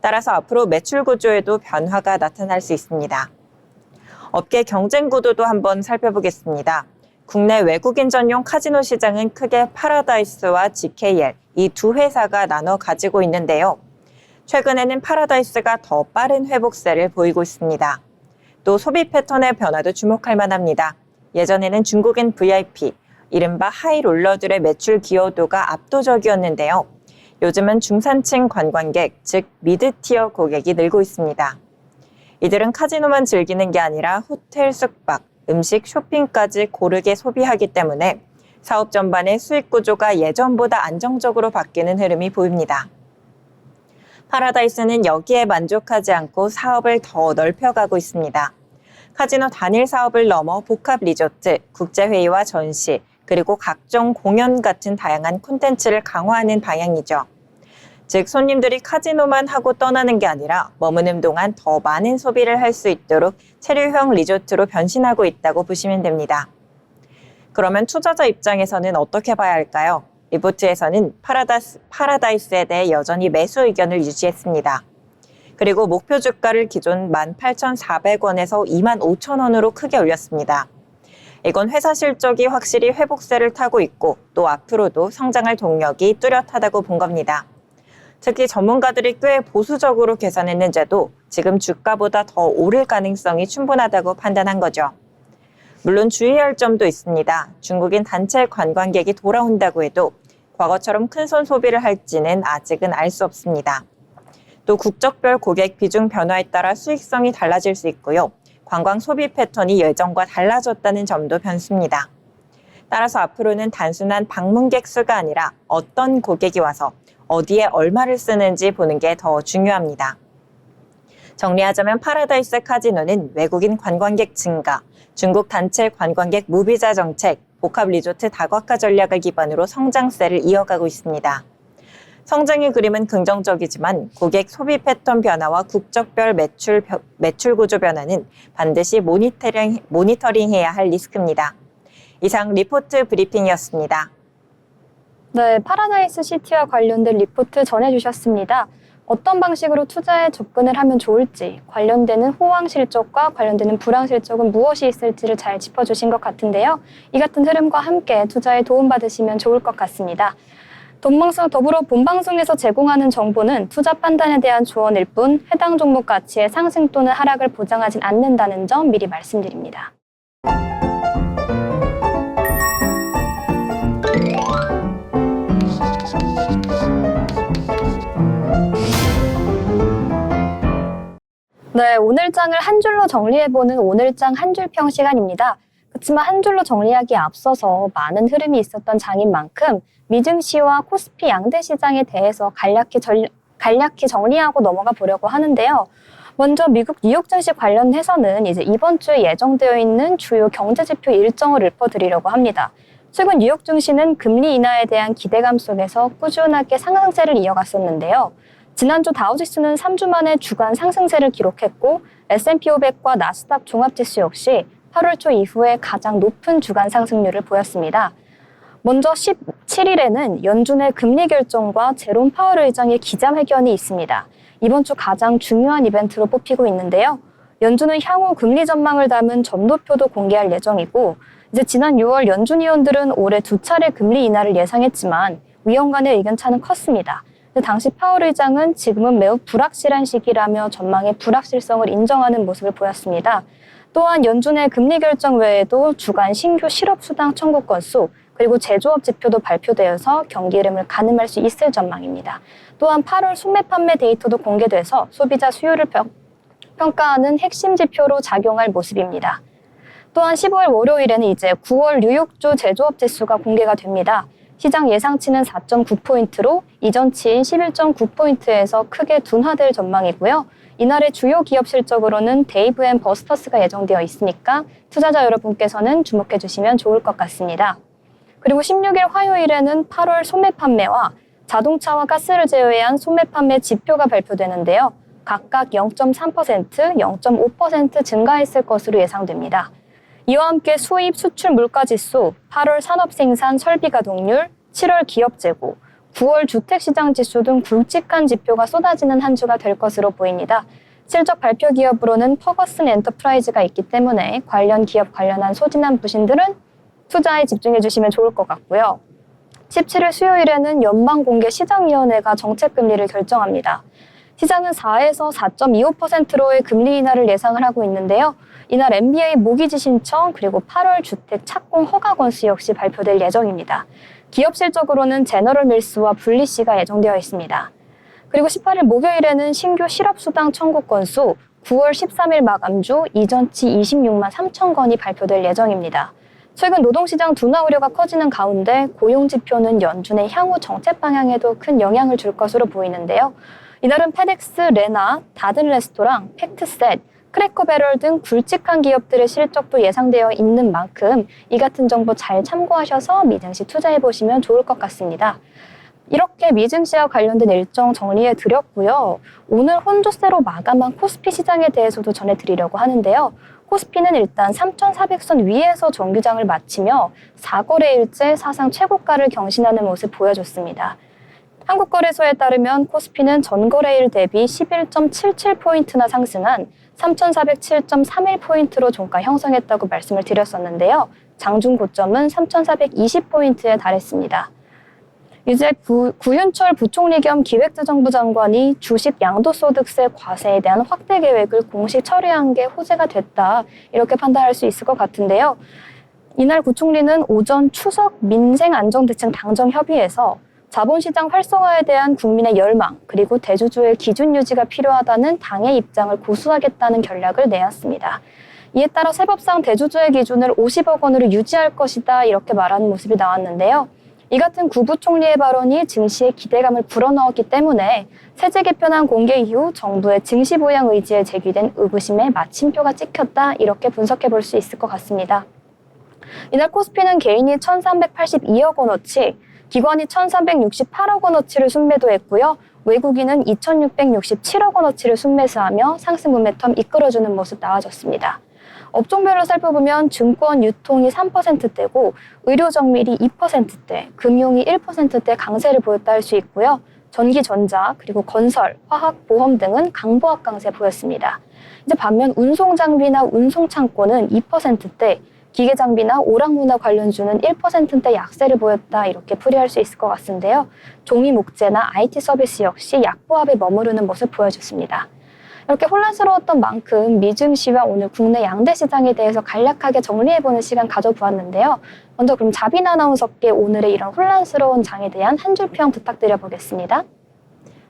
따라서 앞으로 매출 구조에도 변화가 나타날 수 있습니다. 업계 경쟁 구도도 한번 살펴보겠습니다. 국내 외국인 전용 카지노 시장은 크게 파라다이스와 GKL 이 두 회사가 나눠 가지고 있는데요. 최근에는 파라다이스가 더 빠른 회복세를 보이고 있습니다. 또 소비 패턴의 변화도 주목할 만합니다. 예전에는 중국인 VIP, 이른바 하이롤러들의 매출 기여도가 압도적이었는데요. 요즘은 중산층 관광객, 즉 미드티어 고객이 늘고 있습니다. 이들은 카지노만 즐기는 게 아니라 호텔, 숙박, 음식, 쇼핑까지 고르게 소비하기 때문에 사업 전반의 수익 구조가 예전보다 안정적으로 바뀌는 흐름이 보입니다. 파라다이스는 여기에 만족하지 않고 사업을 더 넓혀가고 있습니다. 카지노 단일 사업을 넘어 복합 리조트, 국제회의와 전시, 그리고 각종 공연 같은 다양한 콘텐츠를 강화하는 방향이죠. 즉 손님들이 카지노만 하고 떠나는 게 아니라 머무는 동안 더 많은 소비를 할 수 있도록 체류형 리조트로 변신하고 있다고 보시면 됩니다. 그러면 투자자 입장에서는 어떻게 봐야 할까요? 리포트에서는 파라다이스에 대해 여전히 매수 의견을 유지했습니다. 그리고 목표 주가를 기존 18,400원에서 25,000원으로 크게 올렸습니다. 이건 회사 실적이 확실히 회복세를 타고 있고 또 앞으로도 성장할 동력이 뚜렷하다고 본 겁니다. 특히 전문가들이 꽤 보수적으로 계산했는데도 지금 주가보다 더 오를 가능성이 충분하다고 판단한 거죠. 물론 주의할 점도 있습니다. 중국인 단체 관광객이 돌아온다고 해도 과거처럼 큰손 소비를 할지는 아직은 알 수 없습니다. 또 국적별 고객 비중 변화에 따라 수익성이 달라질 수 있고요. 관광 소비 패턴이 예전과 달라졌다는 점도 변수입니다. 따라서 앞으로는 단순한 방문객 수가 아니라 어떤 고객이 와서 어디에 얼마를 쓰는지 보는 게 더 중요합니다. 정리하자면 파라다이스 카지노는 외국인 관광객 증가, 중국 단체 관광객 무비자 정책, 복합 리조트 다각화 전략을 기반으로 성장세를 이어가고 있습니다. 성장의 그림은 긍정적이지만 고객 소비 패턴 변화와 국적별 매출 구조 변화는 반드시 모니터링해야 할 리스크입니다. 이상 리포트 브리핑이었습니다. 네, 파라다이스 시티와 관련된 리포트 전해주셨습니다. 어떤 방식으로 투자에 접근을 하면 좋을지, 관련되는 호황 실적과 관련되는 불황 실적은 무엇이 있을지를 잘 짚어주신 것 같은데요. 이 같은 흐름과 함께 투자에 도움받으시면 좋을 것 같습니다. 돈방송 더불어 본방송에서 제공하는 정보는 투자 판단에 대한 조언일 뿐 해당 종목 가치의 상승 또는 하락을 보장하진 않는다는 점 미리 말씀드립니다. 네, 오늘 장을 한 줄로 정리해보는 오늘장 한 줄평 시간입니다. 그렇지만 한 줄로 정리하기에 앞서서 많은 흐름이 있었던 장인 만큼 미증시와 코스피 양대 시장에 대해서 간략히 정리하고 넘어가 보려고 하는데요. 먼저 미국 뉴욕 증시 관련해서는 이제 이번 주에 예정되어 있는 주요 경제 지표 일정을 읊어드리려고 합니다. 최근 뉴욕 증시는 금리 인하에 대한 기대감 속에서 꾸준하게 상승세를 이어갔었는데요. 지난주 다우지수는 3주 만에 주간 상승세를 기록했고 S&P 500과 나스닥 종합지수 역시 8월 초 이후에 가장 높은 주간 상승률을 보였습니다. 먼저 17일에는 연준의 금리 결정과 제롬 파월 의장의 기자회견이 있습니다. 이번 주 가장 중요한 이벤트로 뽑히고 있는데요. 연준은 향후 금리 전망을 담은 점도표도 공개할 예정이고 이제 지난 6월 연준 위원들은 올해 2차례 금리 인하를 예상했지만 위원 간의 의견 차는 컸습니다. 당시 파월 의장은 지금은 매우 불확실한 시기라며 전망의 불확실성을 인정하는 모습을 보였습니다. 또한 연준의 금리 결정 외에도 주간 신규 실업수당 청구 건수 그리고 제조업 지표도 발표되어서 경기 흐름을 가늠할 수 있을 전망입니다. 또한 8월 소매 판매 데이터도 공개돼서 소비자 수요를 평가하는 핵심 지표로 작용할 모습입니다. 또한 15일 월요일에는 이제 9월 뉴욕주 제조업 지수가 공개가 됩니다. 시장 예상치는 4.9포인트로 이전치인 11.9포인트에서 크게 둔화될 전망이고요. 이날의 주요 기업 실적으로는 데이브 앤 버스터스가 예정되어 있으니까 투자자 여러분께서는 주목해 주시면 좋을 것 같습니다. 그리고 16일 화요일에는 8월 소매 판매와 자동차와 가스를 제외한 소매 판매 지표가 발표되는데요. 각각 0.3%, 0.5% 증가했을 것으로 예상됩니다. 이와 함께 수입 수출 물가지수, 8월 산업생산 설비 가동률, 7월 기업 재고, 9월 주택시장 지수 등 굵직한 지표가 쏟아지는 한 주가 될 것으로 보입니다. 실적 발표 기업으로는 퍼거슨 엔터프라이즈가 있기 때문에 관련 기업 관련한 소진한 부신들은 투자에 집중해 주시면 좋을 것 같고요. 17일 수요일에는 연방공개시장위원회가 정책금리를 결정합니다. 시장은 4에서 4.25%로의 금리 인하를 예상을 하고 있는데요. 이날 MBA 모기지 신청 그리고 8월 주택 착공 허가 건수 역시 발표될 예정입니다. 기업 실적으로는 제너럴 밀스와 분리씨가 예정되어 있습니다. 그리고 18일 목요일에는 신규 실업수당 청구 건수 9월 13일 마감주 이전치 26만 3천 건이 발표될 예정입니다. 최근 노동시장 둔화 우려가 커지는 가운데 고용지표는 연준의 향후 정책 방향에도 큰 영향을 줄 것으로 보이는데요. 이날은 페덱스, 레나, 다든 레스토랑, 팩트셋, 크래커배럴 등 굵직한 기업들의 실적도 예상되어 있는 만큼 이 같은 정보 잘 참고하셔서 미증시 투자해보시면 좋을 것 같습니다. 이렇게 미증시와 관련된 일정 정리해 드렸고요. 오늘 혼조세로 마감한 코스피 시장에 대해서도 전해드리려고 하는데요. 코스피는 일단 3,400선 위에서 정규장을 마치며 4거래일째 사상 최고가를 경신하는 모습 보여줬습니다. 한국거래소에 따르면 코스피는 전거래일 대비 11.77포인트나 상승한 3,407.31포인트로 종가 형성했다고 말씀을 드렸었는데요. 장중 고점은 3,420포인트에 달했습니다. 이제 구윤철 부총리 겸 기획재정부 장관이 주식 양도소득세 과세에 대한 확대 계획을 공식 처리한 게 호재가 됐다, 이렇게 판단할 수 있을 것 같은데요. 이날 부총리는 오전 추석 민생안정대책 당정협의에서 자본시장 활성화에 대한 국민의 열망, 그리고 대주주의 기준 유지가 필요하다는 당의 입장을 고수하겠다는 전략을 내었습니다. 이에 따라 세법상 대주주의 기준을 50억 원으로 유지할 것이다, 이렇게 말하는 모습이 나왔는데요. 이 같은 구 부총리의 발언이 증시의 기대감을 불어넣었기 때문에 세제 개편안 공개 이후 정부의 증시 보양 의지에 제기된 의구심에 마침표가 찍혔다, 이렇게 분석해 볼 수 있을 것 같습니다. 이날 코스피는 개인이 1,382억 원어치, 기관이 1,368억 원어치를 순매도했고요. 외국인은 2,667억 원어치를 순매수하며 상승 모멘텀 이끌어주는 모습 나와줬습니다. 업종별로 살펴보면 증권 유통이 3%대고 의료 정밀이 2%대, 금융이 1%대 강세를 보였다 할 수 있고요. 전기, 전자, 그리고 건설, 화학, 보험 등은 강보합 강세 보였습니다. 이제 반면 운송 장비나 운송 창고는 2%대, 기계 장비나 오락문화 관련주는 1%대 약세를 보였다, 이렇게 풀이할 수 있을 것 같은데요. 종이 목재나 IT 서비스 역시 약보합에 머무르는 모습 보여줬습니다. 이렇게 혼란스러웠던 만큼 미증시와 오늘 국내 양대 시장에 대해서 간략하게 정리해보는 시간 가져보았는데요. 먼저 그럼 자빈 아나운서께 오늘의 이런 혼란스러운 장에 대한 한 줄 평 부탁드려보겠습니다.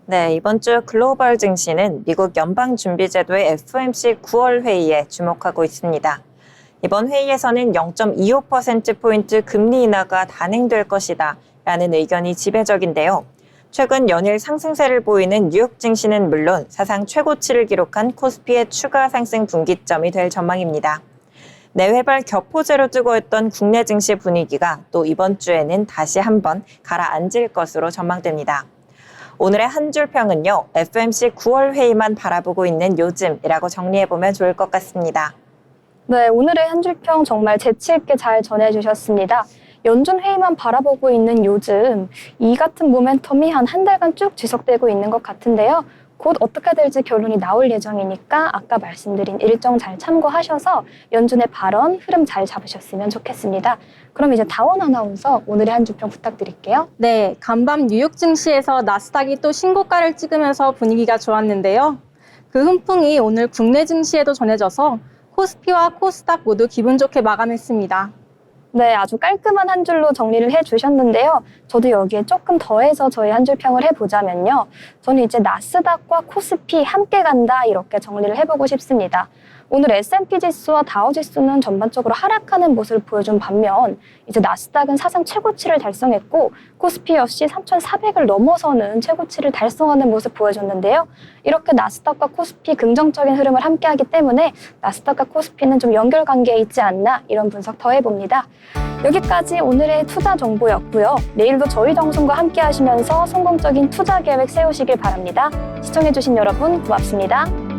네, 이번 주 글로벌 증시는 미국 연방준비제도의 FOMC 9월 회의에 주목하고 있습니다. 이번 회의에서는 0.25%포인트 금리 인하가 단행될 것이다 라는 의견이 지배적인데요. 최근 연일 상승세를 보이는 뉴욕 증시는 물론 사상 최고치를 기록한 코스피의 추가 상승 분기점이 될 전망입니다. 내외발 격포제로 뜨거웠던 국내 증시 분위기가 또 이번 주에는 다시 한번 가라앉을 것으로 전망됩니다. 오늘의 한 줄 평은요, FOMC 9월 회의만 바라보고 있는 요즘이라고 정리해보면 좋을 것 같습니다. 네, 오늘의 한 줄 평 정말 재치 있게 잘 전해주셨습니다. 연준 회의만 바라보고 있는 요즘, 이 같은 모멘텀이 한 달간 쭉 지속되고 있는 것 같은데요. 곧 어떻게 될지 결론이 나올 예정이니까 아까 말씀드린 일정 잘 참고하셔서 연준의 발언, 흐름 잘 잡으셨으면 좋겠습니다. 그럼 이제 다원 아나운서 오늘의 한 줄 평 부탁드릴게요. 네, 간밤 뉴욕 증시에서 나스닥이 또 신고가를 찍으면서 분위기가 좋았는데요. 그 훈풍이 오늘 국내 증시에도 전해져서 코스피와 코스닥 모두 기분 좋게 마감했습니다. 네, 아주 깔끔한 한 줄로 정리를 해주셨는데요. 저도 여기에 조금 더해서 저희 한 줄 평을 해보자면요. 저는 이제 나스닥과 코스피 함께 간다, 이렇게 정리를 해보고 싶습니다. 오늘 S&P 지수와 다우 지수는 전반적으로 하락하는 모습을 보여준 반면 이제 나스닥은 사상 최고치를 달성했고 코스피 역시 3,400을 넘어서는 최고치를 달성하는 모습 보여줬는데요. 이렇게 나스닥과 코스피 긍정적인 흐름을 함께하기 때문에 나스닥과 코스피는 좀 연결관계에 있지 않나, 이런 분석 더 해봅니다. 여기까지 오늘의 투자 정보였고요. 내일도 저희 방송과 함께 하시면서 성공적인 투자 계획 세우시길 바랍니다. 시청해주신 여러분 고맙습니다.